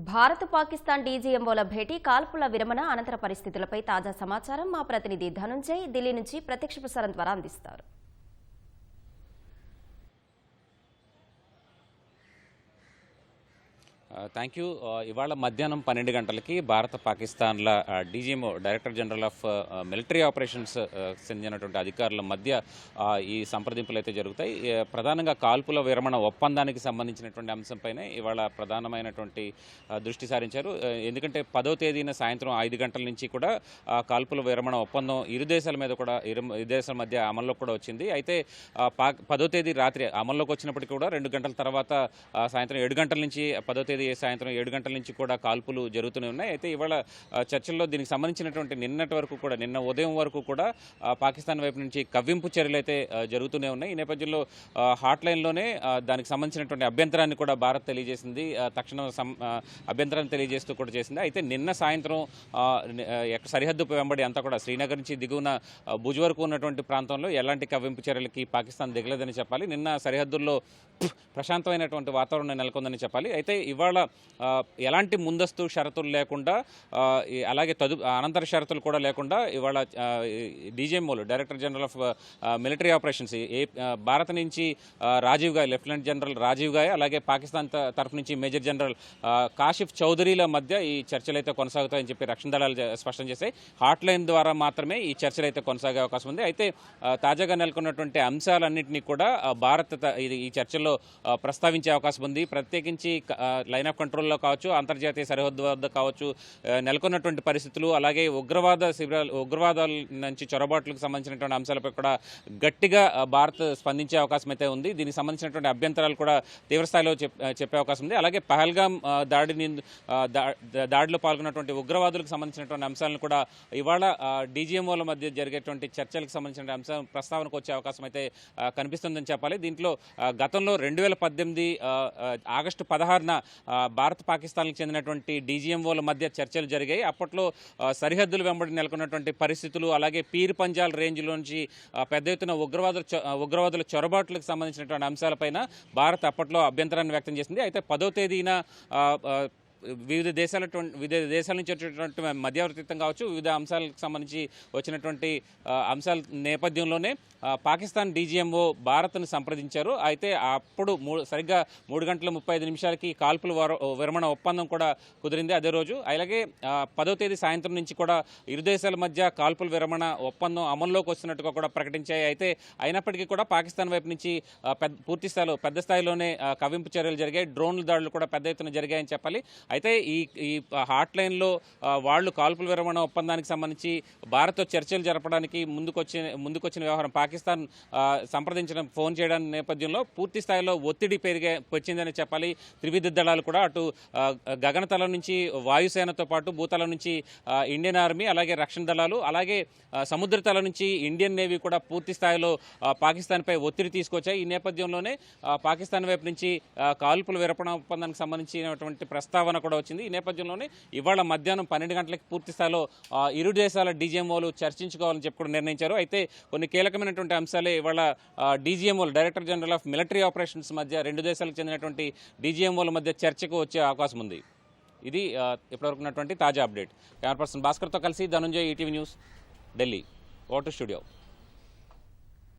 భారత్ పాకిస్తాన్ డీజీఎంఓల భేటీ కాల్పుల విరమణ అనంతర పరిస్థితులపై తాజా సమాచారం మా ప్రతినిధి ధనుంజయ్ ఢిల్లీ నుంచి ప్రత్యక్ష ప్రసారం ద్వారా అందిస్తారు. Thank you. ఇవాళ మధ్యాహ్నం 12 గంటలకి భారత పాకిస్తాన్ల DGMO director general of military operations చెందినటువంటి అధికారుల మధ్య ఈ సంప్రదింపులు అయితే జరుగుతాయి. ప్రధానంగా కాల్పుల విరమణ ఒప్పందానికి సంబంధించినటువంటి అంశంపైనే ఇవాళ ప్రధానమైనటువంటి దృష్టి సారించారు. ఎందుకంటే 10వ తేదీన సాయంత్రం 5 గంటల నుంచి కూడా కాల్పుల విరమణ ఒప్పందం ఇరు దేశాల మీద కూడా ఇరు దేశాల మధ్య అమల్లోకి కూడా వచ్చింది. అయితే 10వ తేదీ రాత్రి అమల్లోకి వచ్చినప్పటికీ కూడా 2 గంటల తర్వాత సాయంత్రం 7 గంటల నుంచి 10వ తేదీ సాయంత్రం 7 గంటల నుంచి కూడా కాల్పులు జరుగుతూనే ఉన్నాయి. అయితే ఇవాళ చర్చల్లో దీనికి సంబంధించినటువంటి నిన్న ఉదయం వరకు కూడా పాకిస్తాన్ వైపు నుంచి కవ్వింపు చర్యలు అయితే జరుగుతూనే ఉన్నాయి. ఈ నేపథ్యంలో హాట్లైన్లోనే దానికి సంబంధించినటువంటి అభ్యంతరాన్ని కూడా భారత్ తెలియజేసింది. తక్షణ అభ్యంతరాన్ని తెలియజేస్తూ కూడా చేసింది. అయితే నిన్న సాయంత్రం సరిహద్దు వెంబడి అంతా కూడా శ్రీనగర్ నుంచి దిగువన భుజ్ వరకు ఉన్నటువంటి ప్రాంతంలో ఎలాంటి కవ్వింపు చర్యలకి పాకిస్తాన్ దిగలేదని చెప్పాలి. నిన్న సరిహద్దుల్లో ప్రశాంతమైనటువంటి వాతావరణం నెలకొందని చెప్పాలి. అయితే ఇవాళ ఎలాంటి ముందస్తు షరతులు లేకుండా అలాగే అనంతర షరతులు కూడా లేకుండా ఇవాళ డీజీఎంఓలు director general of military operations Bharat నుంచి రాజీవ్ గాయ్ లెఫ్టినెంట్ జనరల్ రాజీవ్ గాయ్ అలాగే పాకిస్తాన్ తరఫు నుంచి మేజర్ జనరల్ కాషిఫ్ చౌదరీల మధ్య ఈ చర్చలు అయితే కొనసాగుతాయని చెప్పి రక్షణ దళాలు స్పష్టం చేశాయి. హాట్లైన్ ద్వారా మాత్రమే ఈ చర్చలు అయితే కొనసాగే అవకాశం ఉంది. అయితే తాజాగా నెలకొన్నటువంటి అంశాలన్నింటినీ కూడా భారత్ ఈ చర్చల్లో ప్రస్తావించే అవకాశం ఉంది. ప్రత్యేకించి లైన్ ఆఫ్ కంట్రోల్లో కావచ్చు, అంతర్జాతీయ సరిహద్దు వద్ద కావచ్చు నెలకొన్నటువంటి పరిస్థితులు, అలాగే ఉగ్రవాదాల నుంచి చొరబాట్లకు సంబంధించినటువంటి అంశాలపై కూడా గట్టిగా భారత్ స్పందించే అవకాశం అయితే ఉంది. దీనికి సంబంధించినటువంటి అభ్యంతరాలు కూడా తీవ్రస్థాయిలో చెప్పే అవకాశం ఉంది. అలాగే పహల్గామ్ దాడిలో పాల్గొన్నటువంటి ఉగ్రవాదులకు సంబంధించినటువంటి అంశాలను కూడా ఇవాళ డీజీఎంఓల మధ్య జరిగేటువంటి చర్చలకు సంబంధించిన అంశం ప్రస్తావనకు వచ్చే అవకాశం అయితే కనిపిస్తుందని చెప్పాలి. దీంట్లో గతంలో 2018 ఆగస్టు 16న భారత్ పాకిస్తాన్కి చెందినటువంటి డీజీఎంఓల మధ్య చర్చలు జరిగాయి. అప్పట్లో సరిహద్దులు వెంబడి నెలకొన్నటువంటి పరిస్థితులు, అలాగే పీర్ పంజాల్ రేంజ్లోంచి పెద్ద ఎత్తున ఉగ్రవాదుల చొరబాట్లకు సంబంధించినటువంటి అంశాలపైన భారత్ అప్పట్లో అభ్యంతరాన్ని వ్యక్తం చేసింది. అయితే 10వ తేదీన వివిధ దేశాల నుంచి వచ్చేటువంటి మధ్యవర్తిత్వం కావచ్చు, వివిధ అంశాలకు సంబంధించి వచ్చినటువంటి అంశాల నేపథ్యంలోనే పాకిస్తాన్ డీజీఎంఓ భారత్ను సంప్రదించారు. అయితే అప్పుడు సరిగ్గా 3:35 కాల్పుల విరమణ ఒప్పందం కూడా కుదిరింది అదే రోజు. అలాగే 10వ తేదీ సాయంత్రం నుంచి కూడా ఇరు దేశాల మధ్య కాల్పుల విరమణ ఒప్పందం అమల్లోకి వస్తున్నట్టుగా కూడా ప్రకటించాయి. అయితే అయినప్పటికీ కూడా పాకిస్తాన్ వైపు నుంచి పెద్ద స్థాయిలోనే కవ్వింపు చర్యలు జరిగాయి. డ్రోన్ల దాడులు కూడా పెద్ద ఎత్తున జరిగాయని చెప్పాలి. అయితే ఈ హాట్లైన్లో వాళ్ళు కాల్పుల విరమణ ఒప్పందానికి సంబంధించి భారత్తో చర్చలు జరపడానికి ముందుకొచ్చిన వ్యవహారం పాకిస్తాన్ ఫోన్ చేయడానికి నేపథ్యంలో పూర్తి స్థాయిలో ఒత్తిడి వచ్చిందని చెప్పాలి. త్రివిధ దళాలు కూడా అటు గగనతలం నుంచి వాయుసేనతో పాటు భూతలం నుంచి ఇండియన్ ఆర్మీ, అలాగే రక్షణ దళాలు, అలాగే సముద్రతలం నుంచి ఇండియన్ నేవీ కూడా పూర్తి స్థాయిలో పాకిస్తాన్పై ఒత్తిడి తీసుకొచ్చాయి. ఈ నేపథ్యంలోనే పాకిస్తాన్ వైపు నుంచి కాల్పుల విరమణ ఒప్పందానికి సంబంధించినటువంటి ప్రస్తావన కూడా వచ్చింది. ఈ నేపథ్యంలోనే ఇవాళ మధ్యాహ్నం 12 గంటలకి పూర్తి స్థాయిలో ఇరు దేశాల డీజీఎంఓలు చర్చించుకోవాలని చెప్పి కూడా నిర్ణయించారు. అయితే కొన్ని కీలకమైనటువంటి అంశాలే ఇవాళ డీజీఎంఓలు director general of military operations మధ్య 2 దేశాలకు చెందినటువంటి డీజీఎంఓల మధ్య చర్చకు వచ్చే అవకాశం ఉంది. ఇది ఇప్పటివరకు ఉన్నటువంటి తాజా అప్డేట్. కెమెరా పర్సన్ భాస్కర్తో కలిసి Dhananjay, ETV news, Delhi. Over to studio.